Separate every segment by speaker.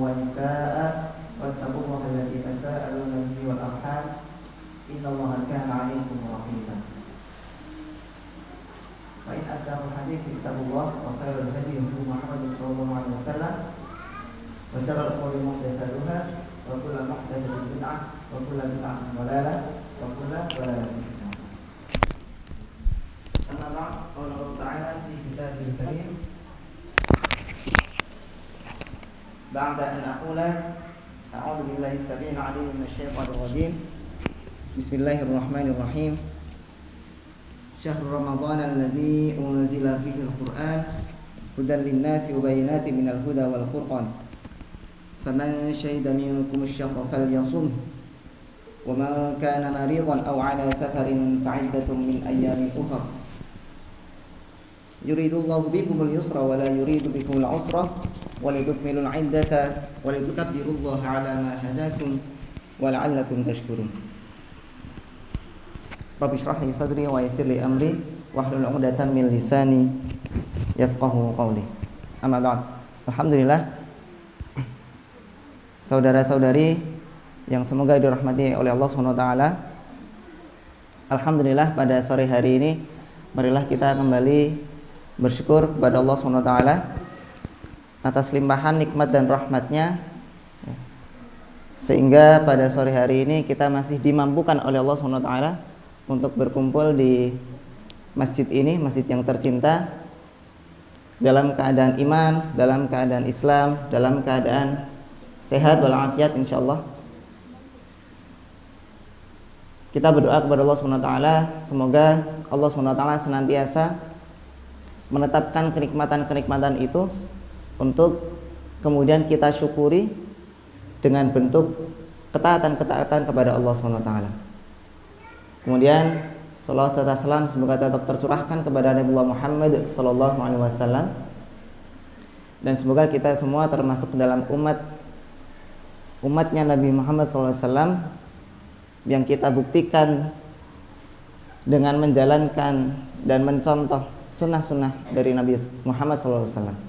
Speaker 1: ونساء واتقوا الله الذي تساءلون به والأرحام إن الله كان عليكم رقيبا وإن أصدق الحديث كتاب الله وخير الهدي هدي محمد صلى الله عليه وسلم وشر الأمور محدثاتها وكل محدثة بدعة وكل بدعة ضلالة وكل ضلالة في النار. أما بعد قال الله تعالى في كتابه الكريم بعد أن أقول أعوذ بالله السميع العليم من الشيطان الرجيم بسم الله الرحمن الرحيم شهر رمضان الذي أنزل فيه القرآن هدى للناس وبينات من الهدى والفرقان فمن شهد منكم الشهر فليصمه ومن كان مريضا أو على سفر فعدة من أيام أخر يريد الله بكم اليسر ولا يريد بكم العسر ولتكملوا العدة ولتكبروا الله على ما هداكم ولعلكم تشكرون رب اشرح لي صدري ويسر لي أمري واحلل عقدة من لساني yafqahu qawli. Amma ba'd. Alhamdulillah, saudara-saudari yang semoga dirahmati oleh Allah Subhanahu wa taala. Alhamdulillah, pada sore hari ini marilah kita kembali bersyukur kepada Allah Subhanahu wa taala atas limpahan nikmat dan rahmatnya, sehingga pada sore hari ini kita masih dimampukan oleh Allah Subhanahu wa taala untuk berkumpul di masjid ini, masjid yang tercinta, dalam keadaan iman, dalam keadaan Islam, dalam keadaan sehat walafiat insyaallah. Kita berdoa kepada Allah Subhanahu wa taala semoga Allah Subhanahu wa taala senantiasa menetapkan kenikmatan-kenikmatan itu untuk kemudian kita syukuri dengan bentuk ketaatan-ketaatan kepada Allah Subhanahu wa taala. Kemudian salawat serta salam semoga tetap tercurahkan kepada Nabi Muhammad sallallahu alaihi wasallam, dan semoga kita semua termasuk dalam umatnya Nabi Muhammad sallallahu alaihi wasallam yang kita buktikan dengan menjalankan dan mencontoh sunnah-sunnah dari Nabi Muhammad sallallahu alaihi wasallam,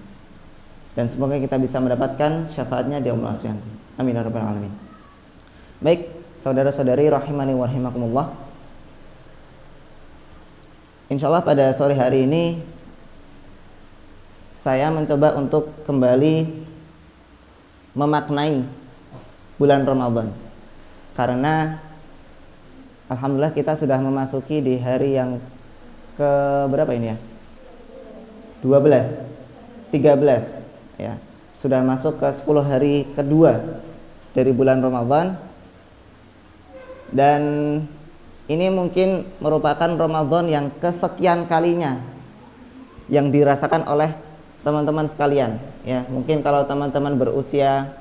Speaker 1: dan semoga kita bisa mendapatkan syafaatnya di yaumul akhir nanti. Amin ya rabbal alamin. Baik, saudara-saudari rahimani wa rahimakumullah. Insyaallah pada sore hari ini saya mencoba untuk kembali memaknai bulan Ramadan, karena alhamdulillah kita sudah memasuki di hari yang ke berapa ini ya? 13 ya. Sudah masuk ke 10 hari kedua dari bulan Ramadan, dan ini mungkin merupakan Ramadan yang kesekian kalinya yang dirasakan oleh teman-teman sekalian ya. Mungkin kalau teman-teman berusia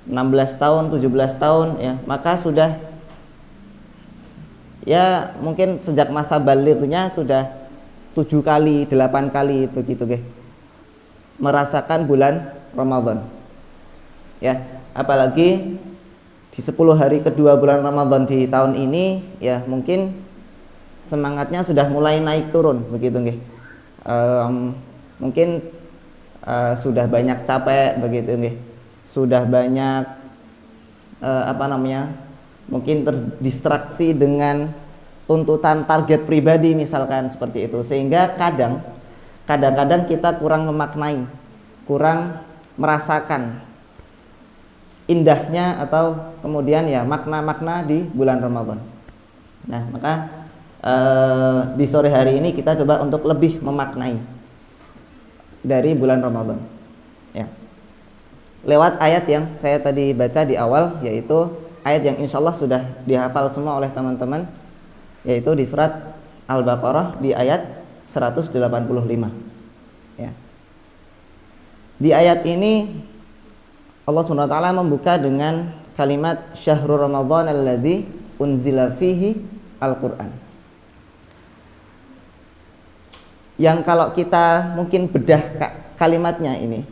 Speaker 1: 16 tahun, 17 tahun ya, maka sudah ya mungkin sejak masa balighnya sudah 7 kali, 8 kali begitu nggih, merasakan bulan Ramadan. Ya, apalagi di 10 hari kedua bulan Ramadan di tahun ini ya, mungkin semangatnya sudah mulai naik turun begitu nggih. Mungkin sudah banyak capek begitu nggih. Sudah banyak mungkin terdistraksi dengan tuntutan target pribadi misalkan seperti itu, sehingga kadang-kadang kita kurang memaknai, kurang merasakan indahnya atau kemudian ya makna-makna di bulan Ramadan. Nah, maka di sore hari ini kita coba untuk lebih memaknai dari bulan Ramadan ya, lewat ayat yang saya tadi baca di awal, yaitu ayat yang insyaallah sudah dihafal semua oleh teman-teman, yaitu di surat Al-Baqarah di ayat 185 ya. Di ayat ini Allah Subhanahu wa taala membuka dengan kalimat syahrul Ramadan alladzi unzila fihi Al-Qur'an. Yang kalau kita mungkin bedah kalimatnya ini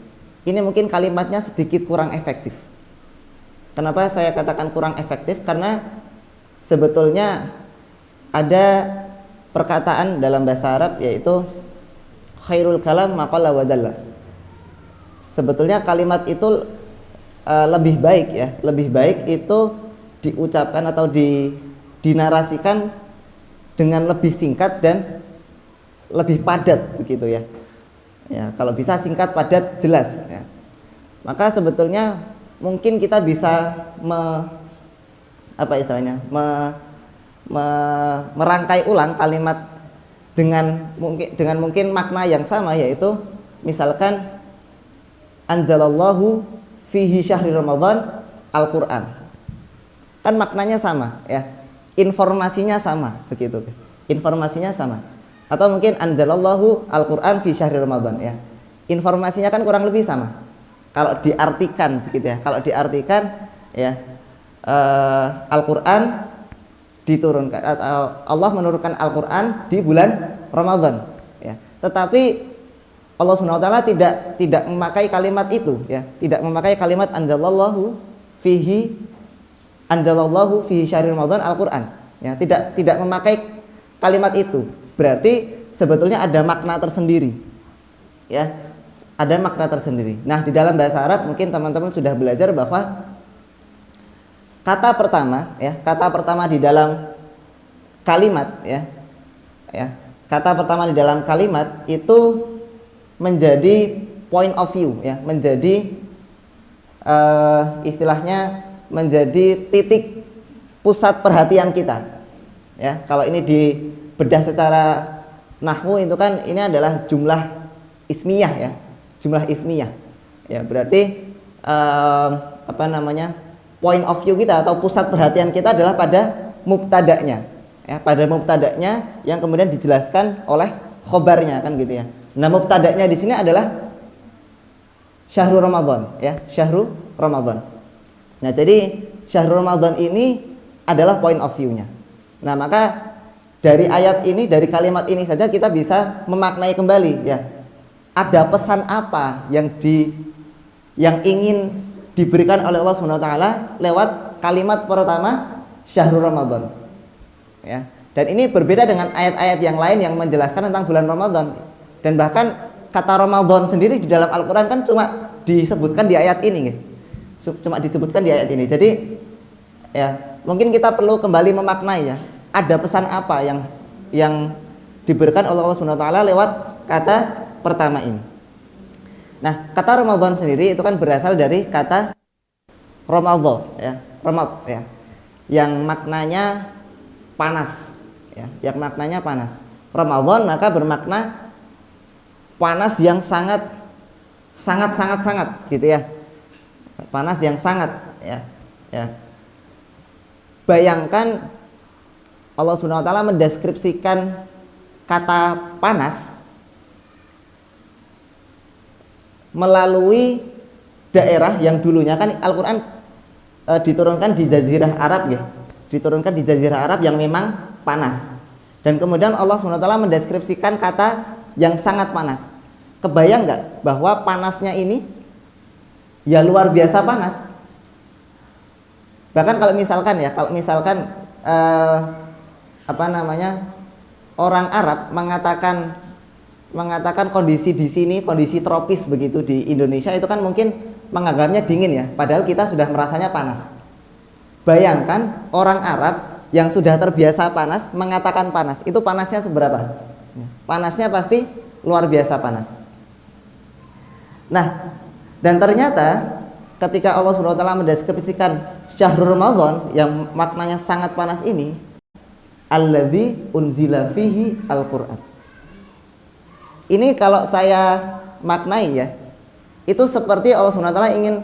Speaker 1: mungkin kalimatnya sedikit kurang efektif. Kenapa saya katakan kurang efektif? Karena sebetulnya ada perkataan dalam bahasa Arab yaitu khairul kalam maqalla wa dalla. sebetulnya kalimat itu lebih baik ya, lebih baik itu diucapkan atau dinarasikan dengan lebih singkat dan lebih padat begitu ya. Ya, kalau bisa singkat, padat, jelas ya. Maka sebetulnya mungkin kita bisa merangkai ulang kalimat dengan mungkin makna yang sama, yaitu misalkan anzalallahu fihi syahri Ramadan Al-Qur'an. Kan maknanya sama ya. Informasinya sama begitu. Informasinya sama. Atau mungkin anzalallahu Al-Qur'an fi syahri Ramadan ya. Informasinya kan kurang lebih sama. Kalau diartikan begitu ya. Kalau diartikan ya, Al-Qur'an diturunkan atau Allah menurunkan Al-Qur'an di bulan Ramadan ya. Tetapi Allah Subhanahu wa taala tidak memakai kalimat itu ya, tidak memakai kalimat anzalallahu fihi syahri Ramadan Al-Qur'an ya, tidak memakai kalimat itu. Berarti sebetulnya ada makna tersendiri ya, ada makna tersendiri. Nah, di dalam bahasa Arab mungkin teman-teman sudah belajar bahwa kata pertama di dalam kalimat ya, kata pertama di dalam kalimat itu menjadi point of view ya, menjadi istilahnya menjadi titik pusat perhatian kita ya. Kalau ini dibedah secara nahwu itu kan ini adalah jumlah ismiyah ya, jumlah ismiyah ya. Berarti point of view kita atau pusat perhatian kita adalah pada mubtada'nya ya, pada mubtada'nya yang kemudian dijelaskan oleh khobarnya kan gitu ya. Nah, mubtada'nya di sini adalah syahrul Ramadan ya, syahrul Ramadan. Nah, jadi syahrul Ramadan ini adalah point of view-nya. Nah, maka dari ayat ini, dari kalimat ini saja kita bisa memaknai kembali ya. Ada pesan apa yang ingin diberikan oleh Allah Subhanahu wa taala lewat kalimat pertama syahrul Ramadan. Ya. Dan ini berbeda dengan ayat-ayat yang lain yang menjelaskan tentang bulan Ramadan. Dan bahkan kata Ramadan sendiri di dalam Al-Qur'an kan cuma disebutkan di ayat ini gitu. Cuma disebutkan di ayat ini. Jadi ya, mungkin kita perlu kembali memaknai ya. Ada pesan apa yang diberikan oleh Allah Subhanahu wa taala lewat kata pertama ini. Nah, kata Ramadan sendiri itu kan berasal dari kata Ramadhan ya, Ramad ya. Yang maknanya panas ya, yang maknanya panas. Ramadan maka bermakna panas yang sangat gitu ya. Panas yang sangat ya. Bayangkan Allah Subhanahu wa taala mendeskripsikan kata panas melalui daerah yang dulunya kan Al-Qur'an diturunkan di Jazirah Arab ya. Diturunkan di Jazirah Arab yang memang panas. Dan kemudian Allah Subhanahu wa taala mendeskripsikan kata yang sangat panas. Kebayang nggak bahwa panasnya ini ya luar biasa panas. Bahkan kalau misalkan orang Arab mengatakan kondisi di sini, kondisi tropis begitu di Indonesia itu kan mungkin menganggapnya dingin ya, padahal kita sudah merasanya panas. Bayangkan orang Arab yang sudah terbiasa panas mengatakan panas, itu panasnya seberapa? Panasnya pasti luar biasa panas. Nah, dan ternyata ketika Allah Subhanahu wa taala mendeskripsikan syahrul Ramadan yang maknanya sangat panas ini, alladzi unzila fihi Al-Qur'an. Ini kalau saya maknai ya, itu seperti Allah Subhanahu wa taala ingin,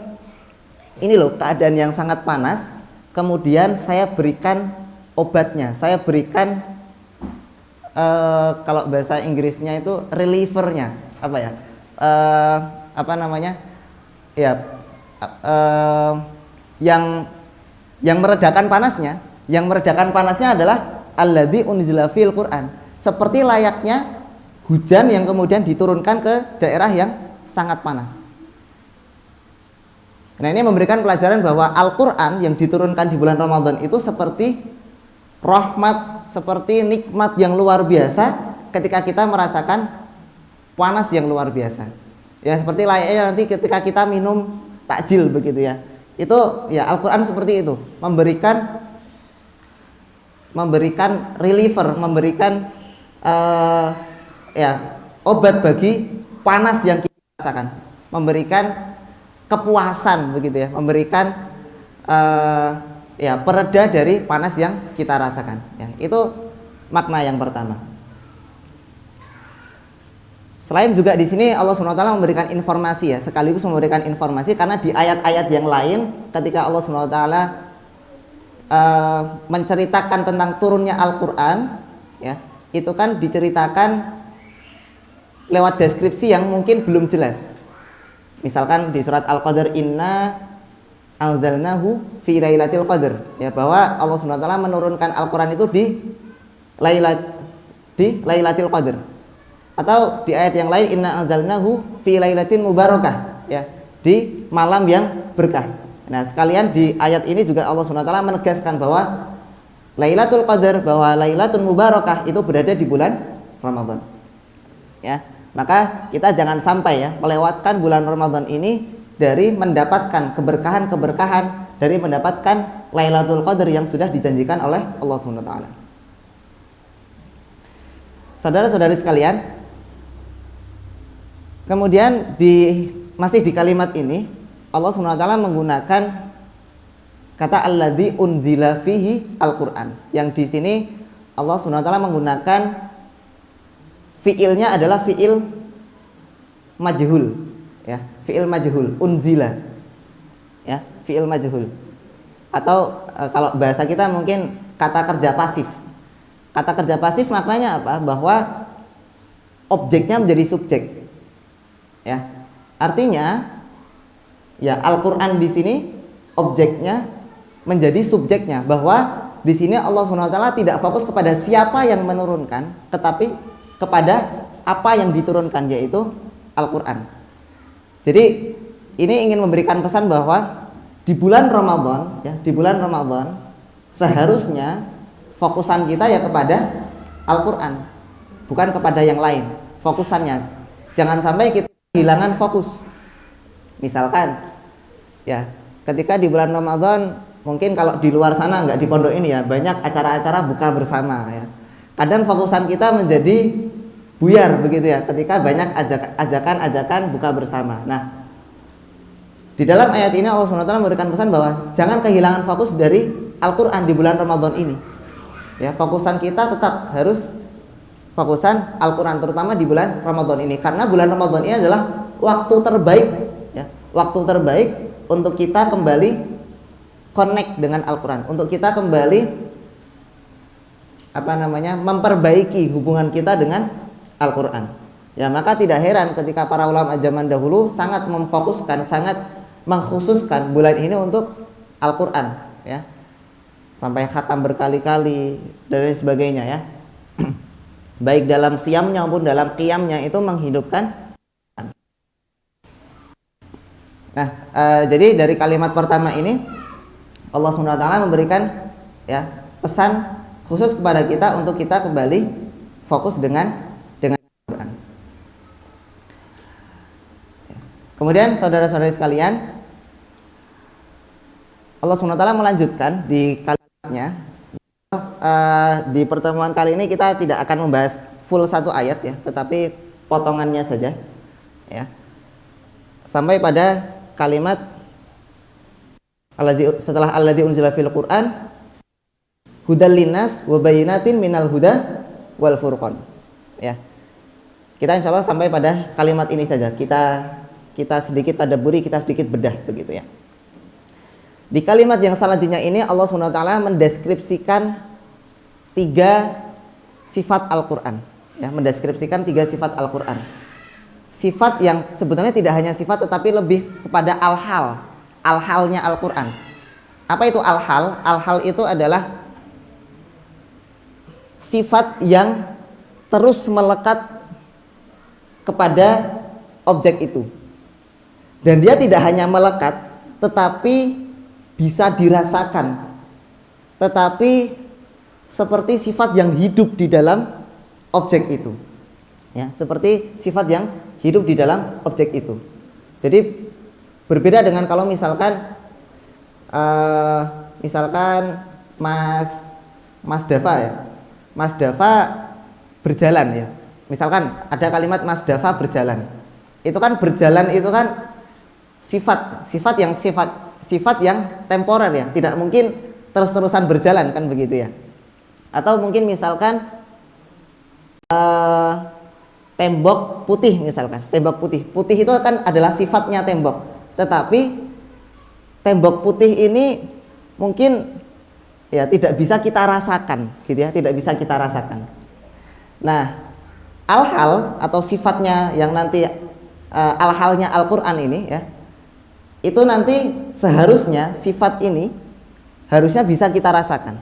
Speaker 1: ini loh keadaan yang sangat panas, kemudian saya berikan obatnya, saya berikan kalau bahasa Inggrisnya itu relievernya, yang meredakan panasnya. Yang meredakan panasnya adalah alladzi unzila fil Qur'an. Seperti layaknya hujan yang kemudian diturunkan ke daerah yang sangat panas. Nah, ini memberikan pelajaran bahwa Al-Qur'an yang diturunkan di bulan Ramadan itu seperti rahmat, seperti nikmat yang luar biasa ketika kita merasakan panas yang luar biasa. Ya seperti layaknya nanti ketika kita minum takjil begitu ya. Itu ya Al-Qur'an seperti itu, memberikan reliever, memberikan ya obat bagi panas yang kita rasakan, memberikan kepuasan begitu ya, memberikan ya pereda dari panas yang kita rasakan. Ya, itu makna yang pertama. Selain juga di sini Allah SWT memberikan informasi ya, sekaligus memberikan informasi karena di ayat-ayat yang lain ketika Allah SWT menceritakan tentang turunnya Al-Quran ya, itu kan diceritakan lewat deskripsi yang mungkin belum jelas. Misalkan di surat Al-Qadr, inna anzalnahu fi lailatul qadr ya, bahwa Allah SWT menurunkan Al-Quran itu di lailatul qadr. Atau di ayat yang lain inna anzalnahu fi lailatin mubarakah ya, di malam yang berkah. Nah, sekalian di ayat ini juga Allah SWT menegaskan bahwa Lailatul Qadar, bahwa Lailatul Mubarakah itu berada di bulan Ramadan. Ya, maka kita jangan sampai ya melewatkan bulan Ramadan ini dari mendapatkan keberkahan-keberkahan, dari mendapatkan Lailatul Qadar yang sudah dijanjikan oleh Allah SWT. Saudara-saudari sekalian, kemudian masih di kalimat ini Allah SWT menggunakan kata alladzi unzila fihi Al-Qur'an. Yang di sini Allah SWT menggunakan fiilnya adalah fiil majhul ya, fiil majhul, unzila. Ya, fiil majhul. Atau kalau bahasa kita mungkin kata kerja pasif. Kata kerja pasif maknanya apa? Bahwa objeknya menjadi subjek. Ya, artinya ya Al-Quran di sini objeknya menjadi subjeknya, bahwa di sini Allah SWT tidak fokus kepada siapa yang menurunkan, tetapi kepada apa yang diturunkan, yaitu Al-Quran. Jadi ini ingin memberikan pesan bahwa di bulan Ramadan ya, di bulan Ramadan seharusnya fokusan kita ya kepada Al-Quran, bukan kepada yang lain. Fokusannya jangan sampai kita kehilangan fokus. Misalkan ya ketika di bulan Ramadan, mungkin kalau di luar sana nggak di pondok ini ya, banyak acara-acara buka bersama ya. Kadang fokusan kita menjadi buyar begitu ya ketika banyak ajakan-ajakan buka bersama. Nah, di dalam ayat ini Allah SWT memberikan pesan bahwa jangan kehilangan fokus dari Al-Quran di bulan Ramadan ini. Ya, fokusan kita tetap harus fokusan Al-Quran, terutama di bulan Ramadan ini, karena bulan Ramadan ini adalah waktu terbaik ya, waktu terbaik untuk kita kembali connect dengan Al-Quran, untuk kita kembali memperbaiki hubungan kita dengan Al-Quran. Ya, maka tidak heran ketika para ulama zaman dahulu sangat memfokuskan, sangat mengkhususkan bulan ini untuk Al-Quran ya, sampai khatam berkali-kali dan lain sebagainya ya. Baik dalam siamnya maupun dalam qiyamnya itu menghidupkan. Nah, jadi dari kalimat pertama ini Allah SWT memberikan ya pesan khusus kepada kita untuk kita kembali fokus dengan Al-Quran. Kemudian saudara-saudari sekalian, Allah SWT melanjutkan di kalimatnya. Di pertemuan kali ini kita tidak akan membahas full satu ayat ya, tetapi potongannya saja ya, sampai pada kalimat setelah alladzi unzila fil Qur'an hudal linnas wa bayyinatin minal huda wal furqan ya. Kita insyaallah sampai pada kalimat ini saja, kita sedikit tadabburi, kita sedikit bedah begitu ya. Di kalimat yang selanjutnya ini Allah SWT mendeskripsikan 3 sifat Al-Quran ya, mendeskripsikan 3 sifat Al-Quran. Sifat yang sebetulnya tidak hanya sifat tetapi lebih kepada al-halnya Al-Quran. Apa itu al-hal? Al-hal itu adalah sifat yang terus melekat kepada objek itu, dan dia tidak hanya melekat tetapi bisa dirasakan, tetapi seperti sifat yang hidup di dalam objek itu ya, seperti sifat yang hidup di dalam objek itu. Jadi berbeda dengan kalau misalkan Mas Dava ya, Mas Dava berjalan ya, misalkan ada kalimat Mas Dava berjalan, itu kan berjalan itu kan sifat yang temporer ya, tidak mungkin terus-terusan berjalan kan begitu ya. Atau mungkin misalkan tembok putih, misalkan tembok putih itu kan adalah sifatnya tembok, tetapi tembok putih ini mungkin ya tidak bisa kita rasakan gitu ya, tidak bisa kita rasakan. Nah, al-hal atau sifatnya yang nanti al-halnya Al-Qur'an ini ya, itu nanti seharusnya sifat ini harusnya bisa kita rasakan.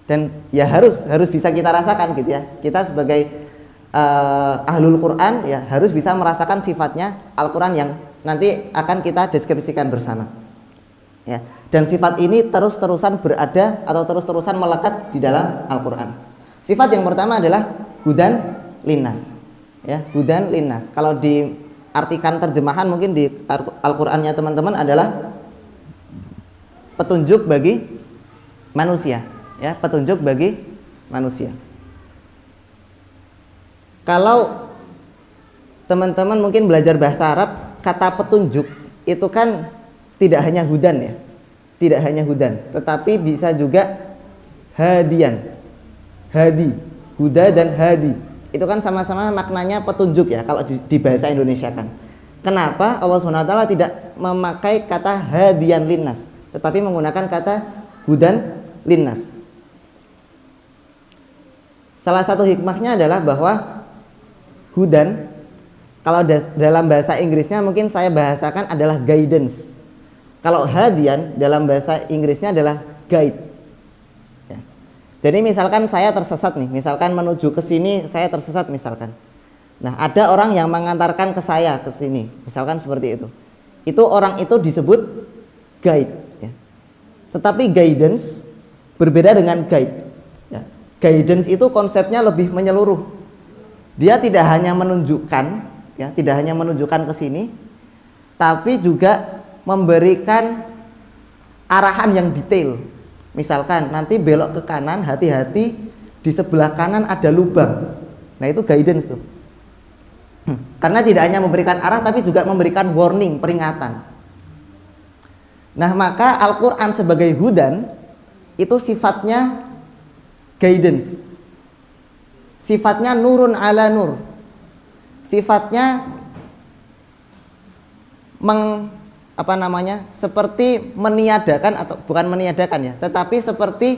Speaker 1: Dan ya harus bisa kita rasakan gitu ya. Kita sebagai ahlul Quran ya harus bisa merasakan sifatnya Al-Quran yang nanti akan kita deskripsikan bersama ya. Dan sifat ini terus-terusan berada atau terus-terusan melekat di dalam Al-Quran. Sifat yang pertama adalah hudan linnas ya, hudan linnas. Kalau diartikan terjemahan mungkin di Al-Qurannya teman-teman adalah petunjuk bagi manusia ya, petunjuk bagi manusia. Kalau teman-teman mungkin belajar bahasa Arab, kata petunjuk itu kan tidak hanya hudan ya, tidak hanya hudan, tetapi bisa juga hadian, hadi, huda dan hadi. Itu kan sama-sama maknanya petunjuk ya kalau di bahasa Indonesia kan. Kenapa Allah SWT tidak memakai kata hadian linnas, tetapi menggunakan kata hudan linnas? Salah satu hikmahnya adalah bahwa hudan kalau dalam bahasa Inggrisnya mungkin saya bahasakan adalah guidance. Kalau hadian dalam bahasa Inggrisnya adalah guide ya. Jadi misalkan saya tersesat nih, misalkan menuju ke sini saya tersesat misalkan. Nah, ada orang yang mengantarkan ke saya ke sini, misalkan seperti itu. Itu orang itu disebut guide ya. Tetapi guidance berbeda dengan guide ya. Guidance itu konsepnya lebih menyeluruh. Dia tidak hanya menunjukkan ya, tidak hanya menunjukkan ke sini, tapi juga memberikan arahan yang detail. Misalkan nanti belok ke kanan, hati-hati di sebelah kanan ada lubang. Nah, itu guidance tuh. Karena tidak hanya memberikan arah tapi juga memberikan warning, peringatan. Nah, maka Al-Qur'an sebagai hudan itu sifatnya guidance. Sifatnya nurun ala nur. Sifatnya seperti meniadakan, atau bukan meniadakan ya, tetapi seperti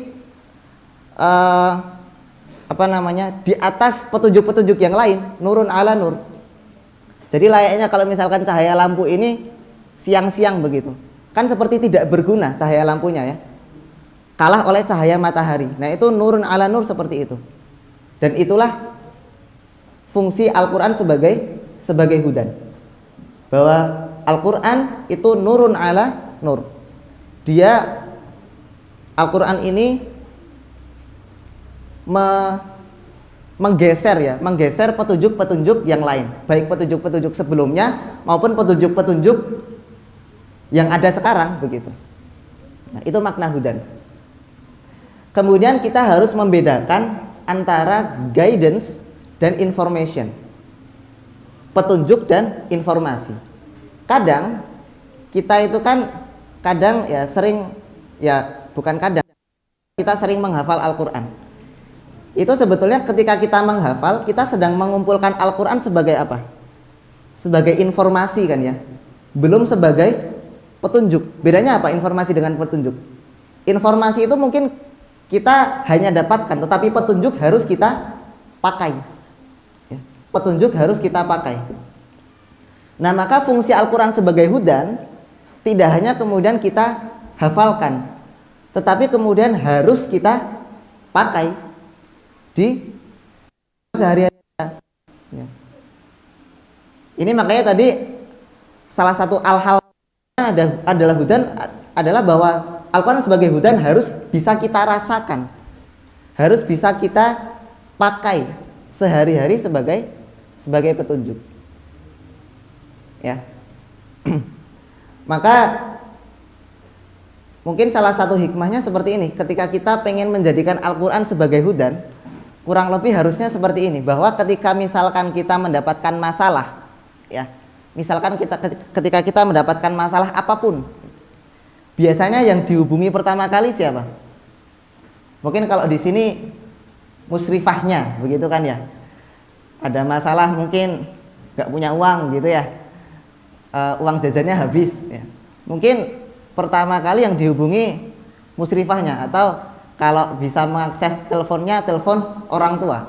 Speaker 1: di atas petunjuk-petunjuk yang lain, nurun ala nur. Jadi layaknya kalau misalkan cahaya lampu ini siang-siang begitu, kan seperti tidak berguna cahaya lampunya ya, kalah oleh cahaya matahari. Nah, itu nurun ala nur seperti itu. Dan itulah fungsi Al-Quran sebagai hudan, bahwa Al-Quran itu nurun ala nur. Dia Al-Quran ini menggeser petunjuk-petunjuk yang lain, baik petunjuk-petunjuk sebelumnya maupun petunjuk-petunjuk yang ada sekarang begitu. Nah, itu makna hudan. Kemudian kita harus membedakan antara guidance dan information, petunjuk dan informasi. Kadang kita itu kan kita sering menghafal Al-Quran. Itu sebetulnya ketika kita menghafal, kita sedang mengumpulkan Al-Quran sebagai apa? Sebagai informasi kan ya, belum sebagai petunjuk. Bedanya apa informasi dengan petunjuk? Informasi itu mungkin kita hanya dapatkan, tetapi petunjuk harus kita pakai ya, petunjuk harus kita pakai. Nah, maka fungsi Al-Quran sebagai hudan tidak hanya kemudian kita hafalkan, tetapi kemudian harus kita pakai di sehari-hari ya. Ini makanya tadi salah satu al-hal adalah hudan adalah bahwa Al-Quran sebagai hudan harus bisa kita rasakan, harus bisa kita pakai sehari-hari sebagai petunjuk. ya. Maka mungkin salah satu hikmahnya seperti ini, ketika kita pengen menjadikan Al-Quran sebagai hudan, kurang lebih harusnya seperti ini, bahwa ketika misalkan kita mendapatkan masalah, ya, misalkan ketika kita mendapatkan masalah apapun, biasanya yang dihubungi pertama kali siapa? Mungkin kalau di sini musrifahnya, begitu kan ya? Ada masalah mungkin nggak punya uang gitu ya, uang jajannya habis. Ya. Mungkin pertama kali yang dihubungi musrifahnya, atau kalau bisa mengakses teleponnya, telepon orang tua.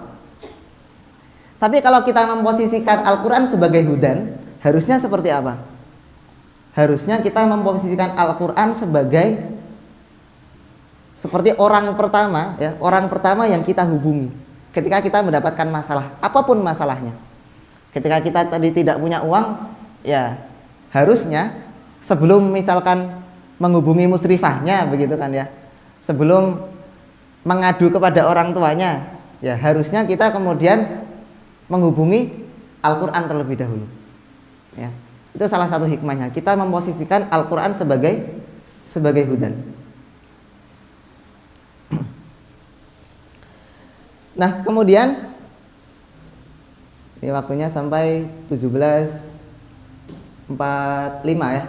Speaker 1: Tapi kalau kita memposisikan Al-Quran sebagai hudan, harusnya seperti apa? Harusnya kita memposisikan Al-Quran seperti orang pertama, ya, orang pertama yang kita hubungi ketika kita mendapatkan masalah, apapun masalahnya. Ketika kita tadi tidak punya uang, ya harusnya sebelum misalkan menghubungi musrifahnya, begitu kan ya, sebelum mengadu kepada orang tuanya, ya harusnya kita kemudian menghubungi Al-Quran terlebih dahulu. Ya, itu salah satu hikmahnya, kita memposisikan Al-Quran sebagai hudan. Nah, kemudian ini waktunya sampai 17.45 ya.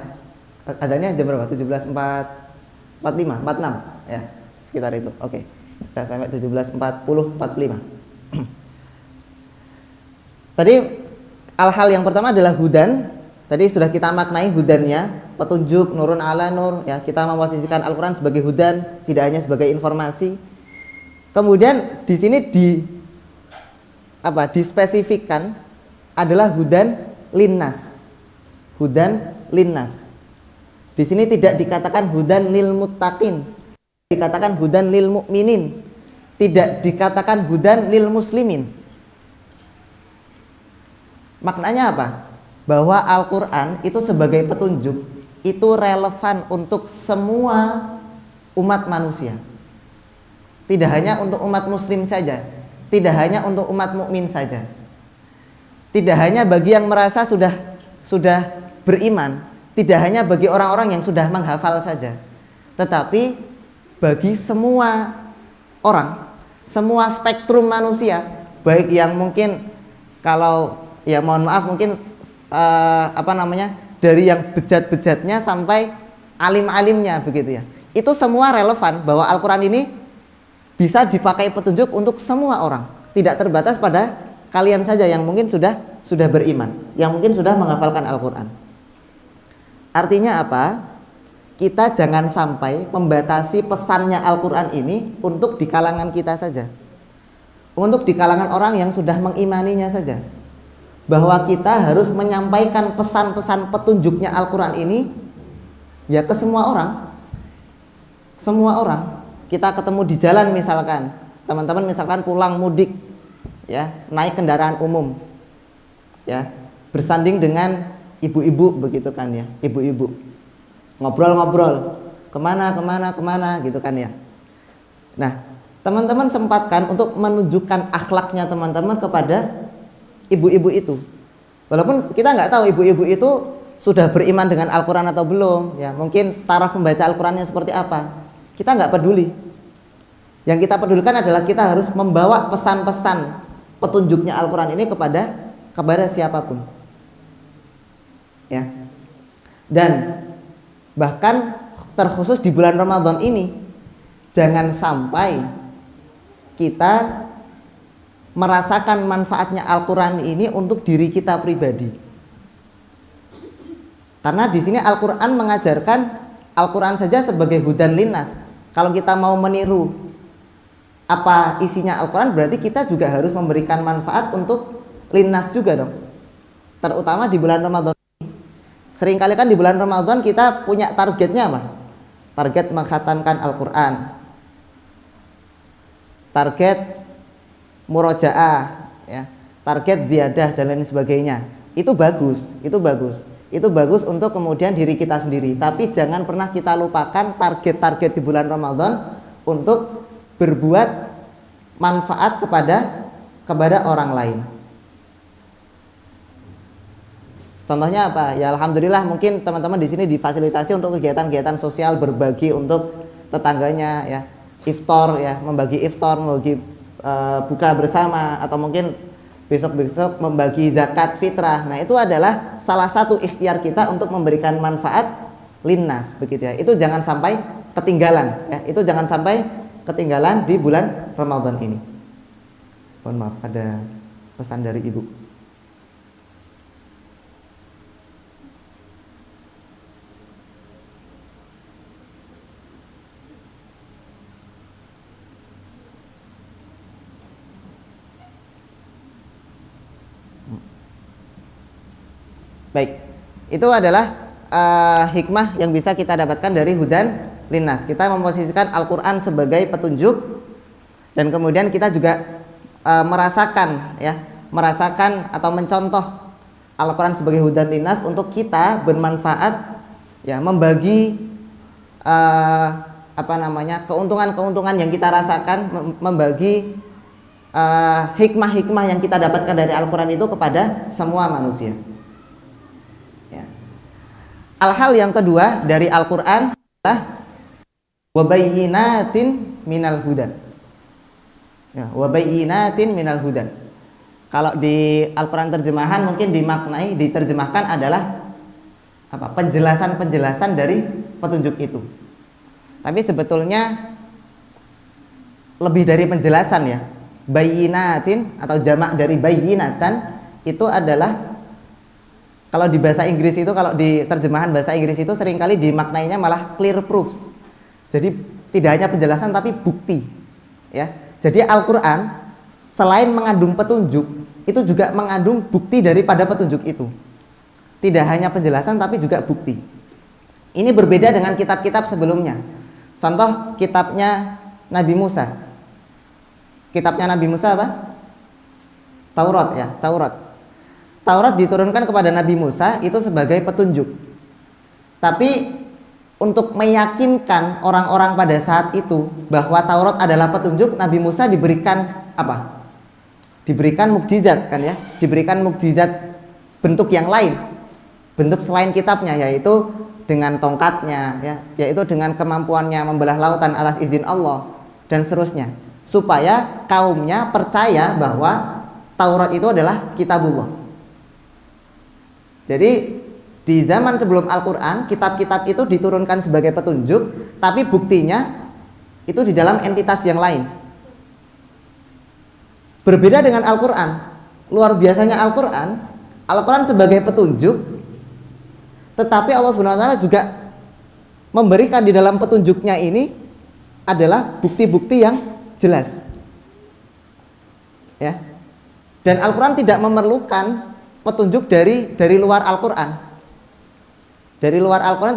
Speaker 1: Adanya jam berapa? 46 ya, sekitar itu. Oke. Kita sampai 17.45. Tadi hal yang pertama adalah hudan. Tadi sudah kita maknai hudannya, petunjuk, nurun ala nur, ya, kita memposisikan Al-Qur'an sebagai hudan, tidak hanya sebagai informasi. Kemudian di sini dispesifikkan adalah hudan linnas. Hudan linnas. Di sini tidak dikatakan hudan lil muttaqin, dikatakan hudan lil mu'minin, tidak dikatakan hudan lil muslimin. Maknanya apa? Bahwa Al-Quran itu sebagai petunjuk, itu relevan untuk semua umat manusia. Tidak hanya untuk umat muslim saja, tidak hanya untuk umat mukmin saja, tidak hanya bagi yang merasa sudah beriman, tidak hanya bagi orang-orang yang sudah menghafal saja, tetapi bagi semua orang, semua spektrum manusia, baik yang mungkin, kalau ya mohon maaf mungkin dari yang bejat-bejatnya sampai alim-alimnya, begitu ya. Itu semua relevan, bahwa Al-Quran ini bisa dipakai petunjuk untuk semua orang, tidak terbatas pada kalian saja yang mungkin sudah beriman, yang mungkin sudah menghafalkan Al-Quran. Artinya apa? Kita jangan sampai membatasi pesannya Al-Quran ini untuk di kalangan kita saja, untuk di kalangan orang yang sudah mengimaninya saja, bahwa kita harus menyampaikan pesan-pesan petunjuknya Al-Quran ini ya ke semua orang. Semua orang. Kita ketemu di jalan misalkan, teman-teman misalkan pulang mudik, ya, naik kendaraan umum, ya, bersanding dengan ibu-ibu, begitu kan ya, ibu-ibu ngobrol-ngobrol, kemana gitu kan ya. Nah, teman-teman sempatkan untuk menunjukkan akhlaknya teman-teman kepada ibu-ibu itu. Walaupun kita nggak tahu ibu-ibu itu sudah beriman dengan Al-Quran atau belum, ya, mungkin taraf membaca Al-Qurannya seperti apa, kita nggak peduli. Yang kita pedulikan adalah kita harus membawa pesan-pesan petunjuknya Al-Quran ini kepada siapapun, ya. Dan bahkan terkhusus di bulan Ramadan ini, jangan sampai kita merasakan manfaatnya Al-Quran ini untuk diri kita pribadi. Karena di sini Al-Quran mengajarkan Al-Quran saja sebagai hudan linnas. Kalau kita mau meniru apa isinya Al-Quran, berarti kita juga harus memberikan manfaat untuk linnas juga dong. Terutama di bulan Ramadan. Seringkali kan di bulan Ramadan kita punya targetnya apa? Target mengkhatamkan Al-Quran, target murojaah, ya, target ziyadah dan lain sebagainya. Itu bagus, itu bagus untuk kemudian diri kita sendiri. Tapi jangan pernah kita lupakan target-target di bulan Ramadan untuk berbuat manfaat kepada orang lain. Contohnya apa? Ya alhamdulillah mungkin teman-teman di sini difasilitasi untuk kegiatan-kegiatan sosial, berbagi untuk tetangganya ya. Iftar ya, membagi iftar, membagi buka bersama, atau mungkin besok-besok membagi zakat fitrah. Nah, itu adalah salah satu ikhtiar kita untuk memberikan manfaat linnas begitu ya. Itu jangan sampai ketinggalan ya. Itu jangan sampai ketinggalan di bulan Ramadan ini. Mohon maaf, ada pesan dari Ibu. Baik, itu adalah hikmah yang bisa kita dapatkan dari hudan linnas. Kita memposisikan Al-Quran sebagai petunjuk, dan kemudian kita juga merasakan atau mencontoh Al-Quran sebagai hudan linnas untuk kita bermanfaat ya, membagi keuntungan-keuntungan yang kita rasakan, membagi hikmah-hikmah yang kita dapatkan dari Al-Quran itu kepada semua manusia. Hal yang kedua dari Al-Quran adalah wabayyinatin minal huda. Ya, wabayyinatin minal huda. Kalau di Al-Quran terjemahan mungkin diterjemahkan adalah penjelasan-penjelasan dari petunjuk itu. Tapi sebetulnya lebih dari penjelasan ya. Bayyinatin atau jamak dari bayyinatan itu adalah, kalau di bahasa Inggris itu, kalau di terjemahan bahasa Inggris itu seringkali dimaknainya malah clear proofs. Jadi tidak hanya penjelasan tapi bukti. Ya. Jadi Al-Quran selain mengandung petunjuk, itu juga mengandung bukti daripada petunjuk itu. Tidak hanya penjelasan tapi juga bukti. Ini berbeda dengan kitab-kitab sebelumnya. Contoh kitabnya Nabi Musa. Kitabnya Nabi Musa apa? Taurat ya, Taurat. Taurat diturunkan kepada Nabi Musa itu sebagai petunjuk. Tapi untuk meyakinkan orang-orang pada saat itu bahwa Taurat adalah petunjuk, Nabi Musa diberikan apa? Diberikan mukjizat kan ya? Diberikan mukjizat bentuk yang lain. Bentuk selain kitabnya, yaitu dengan tongkatnya ya, yaitu dengan kemampuannya membelah lautan atas izin Allah dan seterusnya. Supaya kaumnya percaya bahwa Taurat itu adalah kitabullah. Jadi di zaman sebelum Al-Quran, kitab-kitab itu diturunkan sebagai petunjuk, tapi buktinya itu di dalam entitas yang lain. Berbeda dengan Al-Quran. Luar biasanya Al-Quran sebagai petunjuk, tetapi Allah SWT juga memberikan di dalam petunjuknya ini adalah bukti-bukti yang jelas. Ya. Dan Al-Quran tidak memerlukan petunjuk dari luar Al-Quran. Dari luar Al-Quran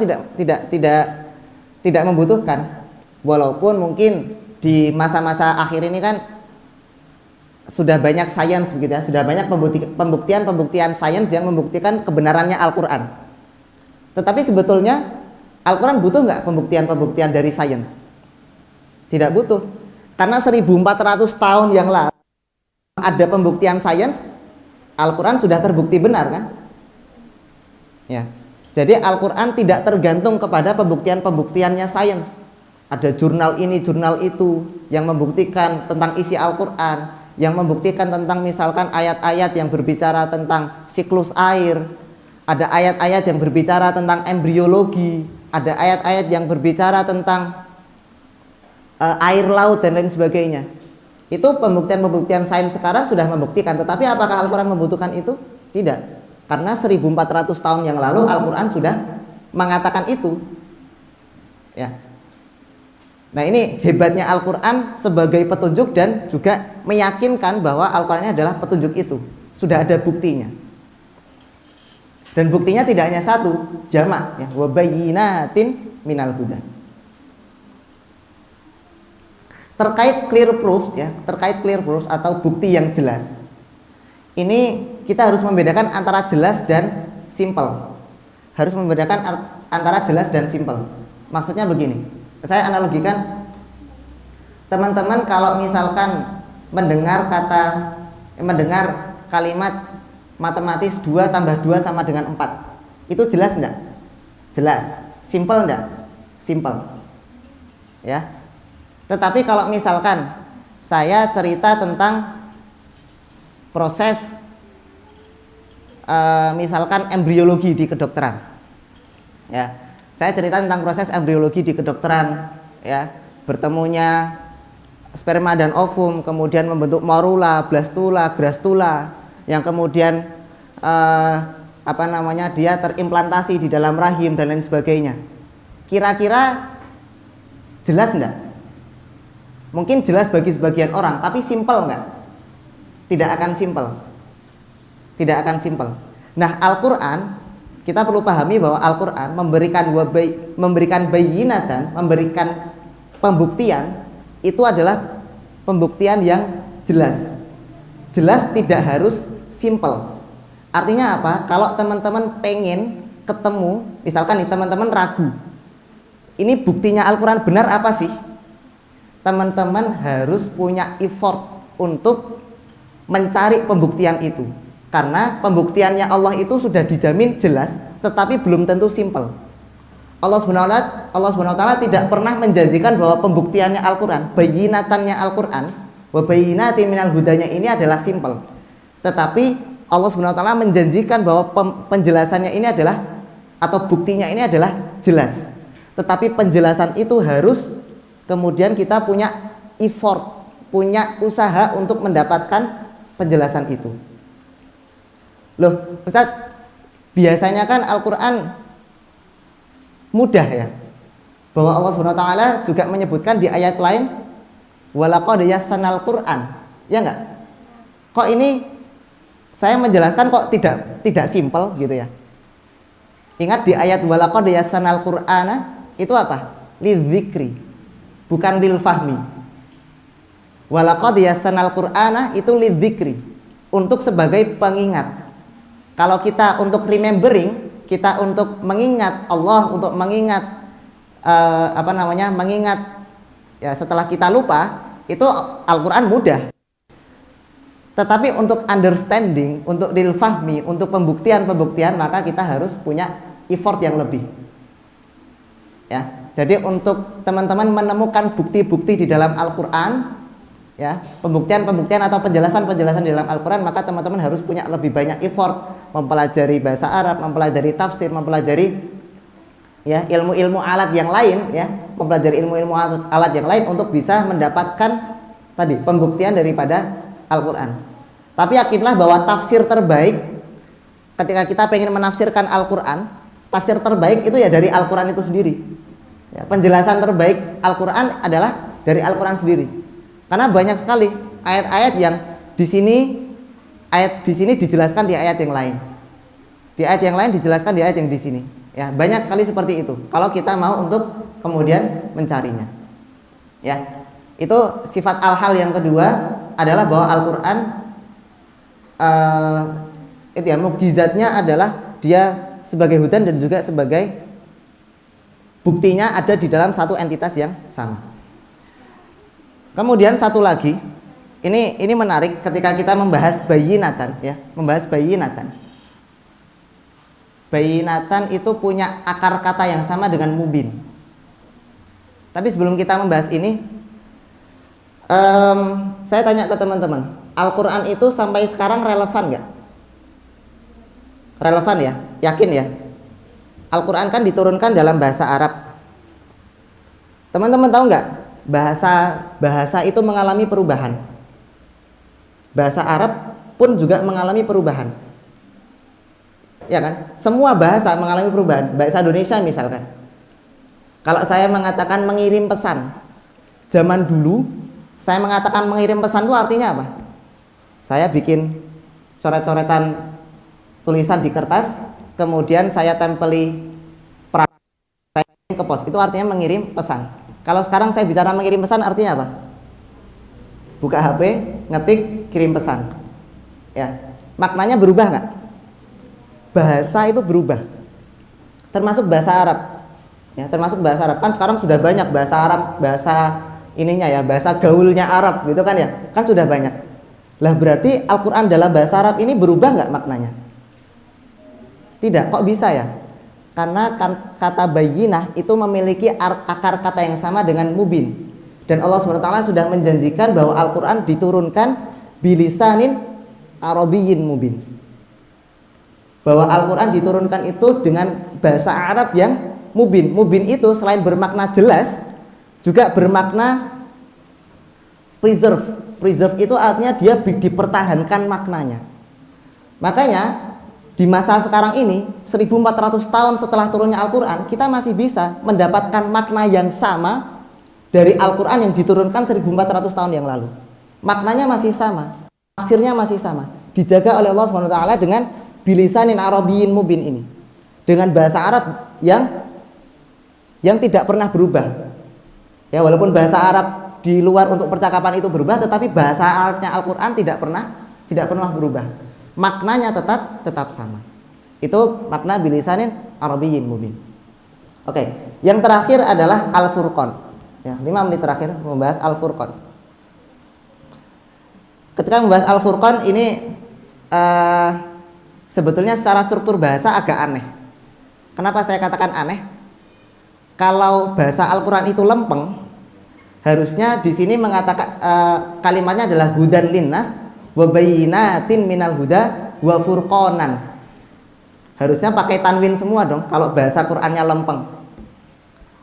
Speaker 1: tidak membutuhkan. Walaupun mungkin di masa-masa akhir ini kan sudah banyak sains begitu ya, sudah banyak pembuktian sains yang membuktikan kebenarannya Al-Quran. Tetapi sebetulnya Al-Quran butuh nggak pembuktian dari sains? Tidak butuh. Karena 1400 tahun yang lalu ada pembuktian sains, Al-Quran sudah terbukti benar kan? Ya. Jadi Al-Quran tidak tergantung kepada pembuktiannya sains. Ada jurnal ini, jurnal itu yang membuktikan tentang isi Al-Quran, yang membuktikan tentang misalkan ayat-ayat yang berbicara tentang siklus air, ada ayat-ayat yang berbicara tentang embriologi, ada ayat-ayat yang berbicara tentang air laut dan lain sebagainya. Itu pembuktian-pembuktian sains sekarang sudah membuktikan. Tetapi apakah Al-Quran membutuhkan itu? Tidak. Karena 1400 tahun yang lalu Al-Quran sudah mengatakan itu. Ya. Nah, ini hebatnya Al-Quran sebagai petunjuk dan juga meyakinkan bahwa Al-Quran ini adalah petunjuk itu. Sudah ada buktinya. Dan buktinya tidak hanya satu, jamak ya, wabayyinatin minal huda. Terkait clear proofs ya, terkait clear proofs atau bukti yang jelas. Ini kita harus membedakan antara jelas dan simple. Harus membedakan antara jelas dan simple. Maksudnya begini, saya analogikan, teman-teman kalau misalkan mendengar kalimat matematis 2 tambah 2 sama dengan 4. Itu jelas enggak? Jelas. Simple enggak? Simple. Ya. Tetapi kalau misalkan saya cerita tentang proses misalkan embriologi di kedokteran. Ya. Saya cerita tentang proses embriologi di kedokteran, ya. Bertemunya sperma dan ovum, kemudian membentuk morula, blastula, grastula, yang kemudian dia terimplantasi di dalam rahim dan lain sebagainya. Kira-kira jelas enggak? Mungkin jelas bagi sebagian orang, tapi simple enggak? Tidak akan simple. Tidak akan simple. Nah, Al-Qur'an, kita perlu pahami bahwa Al-Qur'an memberikan bayinatan, memberikan pembuktian, itu adalah pembuktian yang jelas. Jelas, tidak harus simple. Artinya apa? Kalau teman-teman pengen ketemu, misalkan nih teman-teman ragu, ini buktinya Al-Quran benar apa sih? Teman-teman harus punya effort untuk mencari pembuktian itu, karena pembuktiannya Allah itu sudah dijamin jelas, tetapi belum tentu simple. Allah Subhanahu wa taala tidak pernah menjanjikan bahwa pembuktiannya Al-Quran, bayinatannya Al-Quran, wa bayinati minal hudanya ini adalah simple. Tetapi Allah Subhanahu wa taala menjanjikan bahwa penjelasannya ini adalah, atau buktinya ini adalah jelas. Tetapi penjelasan itu harus kemudian kita punya effort, punya usaha untuk mendapatkan penjelasan itu. Loh, Ustadz, biasanya kan Al-Quran mudah ya, bahwa Allah Subhanahu wa taala juga menyebutkan di ayat lain, walaqad yassarnal Qur'an, ya enggak? Kok ini saya menjelaskan kok tidak simpel gitu ya? Ingat di ayat walaqad yassarnal Qur'ana itu apa? Lidzikri, bukan lil fahmi. Walaqad yassarnal Qur'ana itu lidzikri, untuk sebagai pengingat. Kalau kita untuk remembering, kita untuk mengingat Allah, untuk mengingat mengingat ya setelah kita lupa, itu Al-Quran mudah. Tetapi untuk understanding, untuk lil fahmi, untuk pembuktian, maka kita harus punya effort yang lebih. Ya, jadi untuk teman-teman menemukan bukti-bukti di dalam Al-Quran, ya, pembuktian atau penjelasan di dalam Al-Quran, maka teman-teman harus punya lebih banyak effort, mempelajari bahasa Arab, mempelajari tafsir, mempelajari ya ilmu-ilmu alat yang lain, ya, mempelajari ilmu-ilmu alat yang lain untuk bisa mendapatkan tadi pembuktian daripada Al-Quran. Tapi yakinlah bahwa tafsir terbaik ketika kita pengen menafsirkan Al-Quran, tafsir terbaik itu ya dari Al-Quran itu sendiri. Ya, penjelasan terbaik Al-Quran adalah dari Al-Quran sendiri. Karena banyak sekali ayat-ayat yang di sini dijelaskan di ayat yang lain. Di ayat yang lain dijelaskan di ayat yang di sini. Ya, banyak sekali seperti itu. Kalau kita mau untuk kemudian mencarinya. Ya. Itu sifat al-hal yang kedua adalah bahwa Al-Qur'an itu ya mukjizatnya adalah dia sebagai hudan dan juga sebagai buktinya ada di dalam satu entitas yang sama. Kemudian satu lagi, ini menarik ketika kita membahas bayinatan, ya, membahas bayinatan. Bayinatan itu punya akar kata yang sama dengan mubin. Tapi sebelum kita membahas ini, saya tanya ke teman-teman, Al-Quran itu sampai sekarang relevan nggak? Relevan ya? Yakin ya? Al-Quran kan diturunkan dalam bahasa Arab. Teman-teman tahu nggak? Bahasa itu mengalami perubahan. Bahasa Arab pun juga mengalami perubahan. Ya kan? Semua bahasa mengalami perubahan. Bahasa Indonesia misalkan, kalau saya mengatakan mengirim pesan, zaman dulu saya mengatakan mengirim pesan itu artinya apa? Saya bikin coret-coretan tulisan di kertas, kemudian saya tempeli ke pos, itu artinya mengirim pesan. Kalau sekarang saya bicara mengirim pesan artinya apa? Buka HP, ngetik, kirim pesan. Ya, maknanya berubah nggak? Bahasa itu berubah, termasuk bahasa Arab. Ya, termasuk bahasa Arab. Kan sekarang sudah banyak bahasa Arab, bahasa ininya ya, bahasa gaulnya Arab gitu kan ya, kan sudah banyak. Lah berarti Al-Quran dalam bahasa Arab ini berubah nggak maknanya? Tidak, kok bisa ya? Karena kata bayyinah itu memiliki akar kata yang sama dengan mubin. Dan Allah SWT sudah menjanjikan bahwa Al-Quran diturunkan bilisanin arabiyyin mubin. Bahwa Al-Quran diturunkan itu dengan bahasa Arab yang mubin. Mubin itu selain bermakna jelas, juga bermakna preserve. Preserve itu artinya dia dipertahankan maknanya. Makanya di masa sekarang ini 1400 tahun setelah turunnya Al-Quran, kita masih bisa mendapatkan makna yang sama dari Al-Quran yang diturunkan 1400 tahun yang lalu. Maknanya masih sama, tafsirnya masih sama, dijaga oleh Allah SWT dengan bilisanin arabiyyin mubin ini, dengan bahasa Arab yang tidak pernah berubah. Ya, walaupun bahasa Arab di luar untuk percakapan itu berubah, tetapi bahasa Arabnya Al-Quran tidak pernah berubah. Maknanya tetap sama. Itu makna bilisanin arabiyyin mubin. Oke, yang terakhir adalah Al-Furqan. Ya, 5 menit terakhir membahas Al-Furqan. Ketika membahas Al-Furqan ini sebetulnya secara struktur bahasa agak aneh. Kenapa saya katakan aneh? Kalau bahasa Al-Quran itu lempeng, harusnya di sini mengatakan kalimatnya adalah hudan linnas wa bayyinatin minal huda wa furqanan. Harusnya pakai tanwin semua dong kalau bahasa Qur'annya lempeng.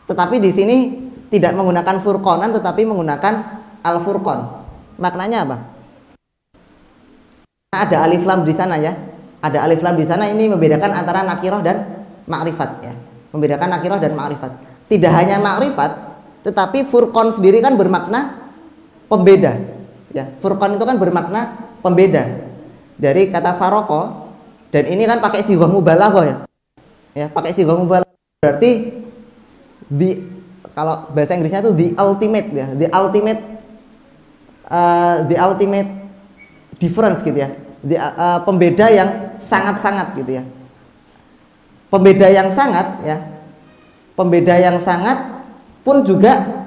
Speaker 1: Tetapi di sini tidak menggunakan furqanan tetapi menggunakan al-furqan. Maknanya apa? Ada alif lam di sana ya. Ada alif lam di sana, ini membedakan antara nakirah dan ma'rifat ya. Membedakan nakirah dan ma'rifat. Tidak hanya ma'rifat, tetapi furqan sendiri kan bermakna pembeda. Ya, furqan itu kan bermakna pembeda dari kata faroko, dan ini kan pakai sighah mubalaghah ya. Ya, pakai sighah mubalaghah berarti kalau bahasa Inggrisnya itu the ultimate ya, the ultimate difference gitu ya. Pembeda yang sangat-sangat gitu ya. Pembeda yang sangat ya. Pembeda yang sangat pun juga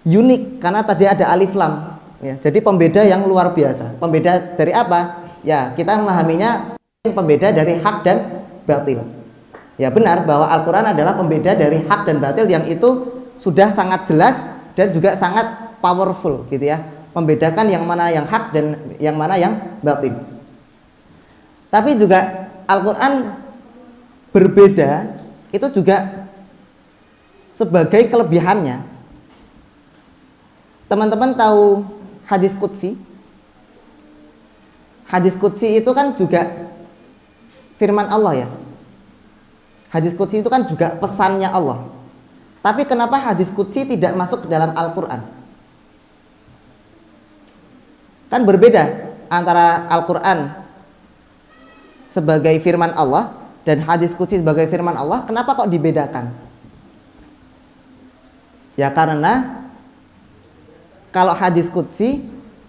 Speaker 1: unik karena tadi ada alif lam ya. Jadi pembeda yang luar biasa. Pembeda dari apa? Ya, kita memahaminya pembeda dari hak dan batil. Ya, benar bahwa Al-Qur'an adalah pembeda dari hak dan batil yang itu sudah sangat jelas dan juga sangat powerful gitu ya. Membedakan yang mana yang hak dan yang mana yang batil. Tapi juga Al-Qur'an berbeda itu juga sebagai kelebihannya. Teman-teman tahu hadis qudsi? Hadis qudsi itu kan juga firman Allah ya. Hadis qudsi itu kan juga pesannya Allah. Tapi kenapa hadis qudsi tidak masuk ke dalam Al-Qur'an? Kan berbeda antara Al-Qur'an sebagai firman Allah dan hadis qudsi sebagai firman Allah. Kenapa kok dibedakan? Ya karena kalau hadis qudsi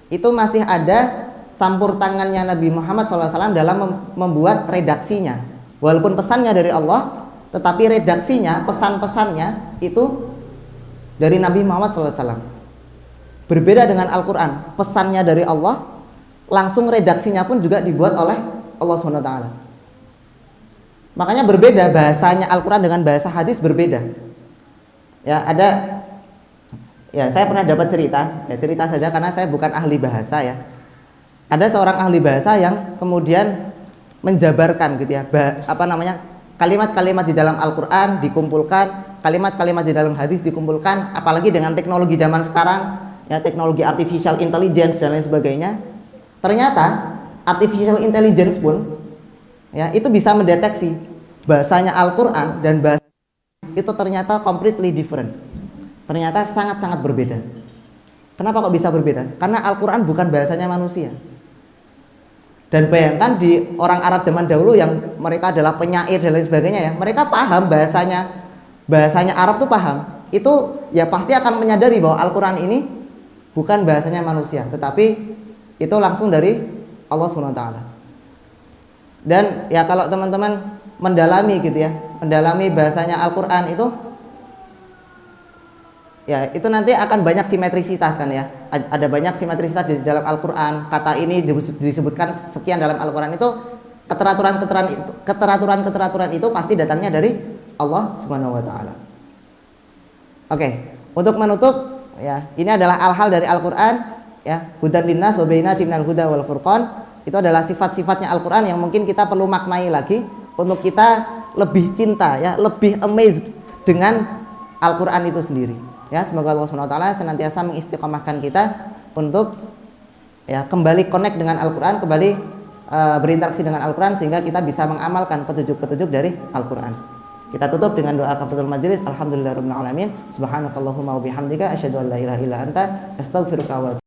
Speaker 1: itu masih ada campur tangannya Nabi Muhammad SAW dalam membuat redaksinya. Walaupun pesannya dari Allah, tetapi redaksinya, pesan-pesannya itu dari Nabi Muhammad SAW. Berbeda dengan Al-Quran, pesannya dari Allah, langsung redaksinya pun juga dibuat oleh Allah SWT. Makanya berbeda bahasanya Al-Quran dengan bahasa hadis berbeda. Ya saya pernah dapat cerita saja karena saya bukan ahli bahasa ya. Ada seorang ahli bahasa yang kemudian menjabarkan gitu ya, kalimat-kalimat di dalam Al-Quran dikumpulkan, kalimat-kalimat di dalam hadis dikumpulkan, apalagi dengan teknologi zaman sekarang ya, teknologi artificial intelligence dan lain sebagainya. Ternyata artificial intelligence pun ya itu bisa mendeteksi bahasanya Al-Quran dan bahasa itu ternyata completely different. Ternyata sangat-sangat berbeda. Kenapa kok bisa berbeda? Karena Al-Quran bukan bahasanya manusia. Dan bayangkan di orang Arab zaman dahulu yang mereka adalah penyair dan lain sebagainya ya, mereka paham bahasanya Arab tuh paham. Itu ya pasti akan menyadari bahwa Al-Quran ini bukan bahasanya manusia, tetapi itu langsung dari Allah SWT. Dan ya kalau teman-teman mendalami gitu ya, mendalami bahasanya Al-Quran itu Ya, itu nanti akan banyak simetrisitas kan ya. Ada banyak simetrisitas di dalam Al-Qur'an. Kata ini disebutkan sekian dalam Al-Qur'an, itu keteraturan itu pasti datangnya dari Allah Subhanahu wa taala. Oke, untuk menutup ya, ini adalah hal-hal dari Al-Qur'an ya. Hudan linnas wa bayyinatin minal huda wal furqan. Itu adalah sifat-sifatnya Al-Qur'an yang mungkin kita perlu maknai lagi untuk kita lebih cinta ya, lebih amazed dengan Al-Qur'an itu sendiri. Ya, semoga Allah Subhanahu wa taala senantiasa mengistiqomahkan kita untuk ya kembali connect dengan Al-Qur'an, kembali berinteraksi dengan Al-Qur'an sehingga kita bisa mengamalkan petunjuk-petunjuk dari Al-Qur'an. Kita tutup dengan doa kafaratul majelis. Alhamdulillahirabbil alamin. Subhanakallahumma wa bihamdika asyhadu an la ilaha illa anta astaghfiruka wa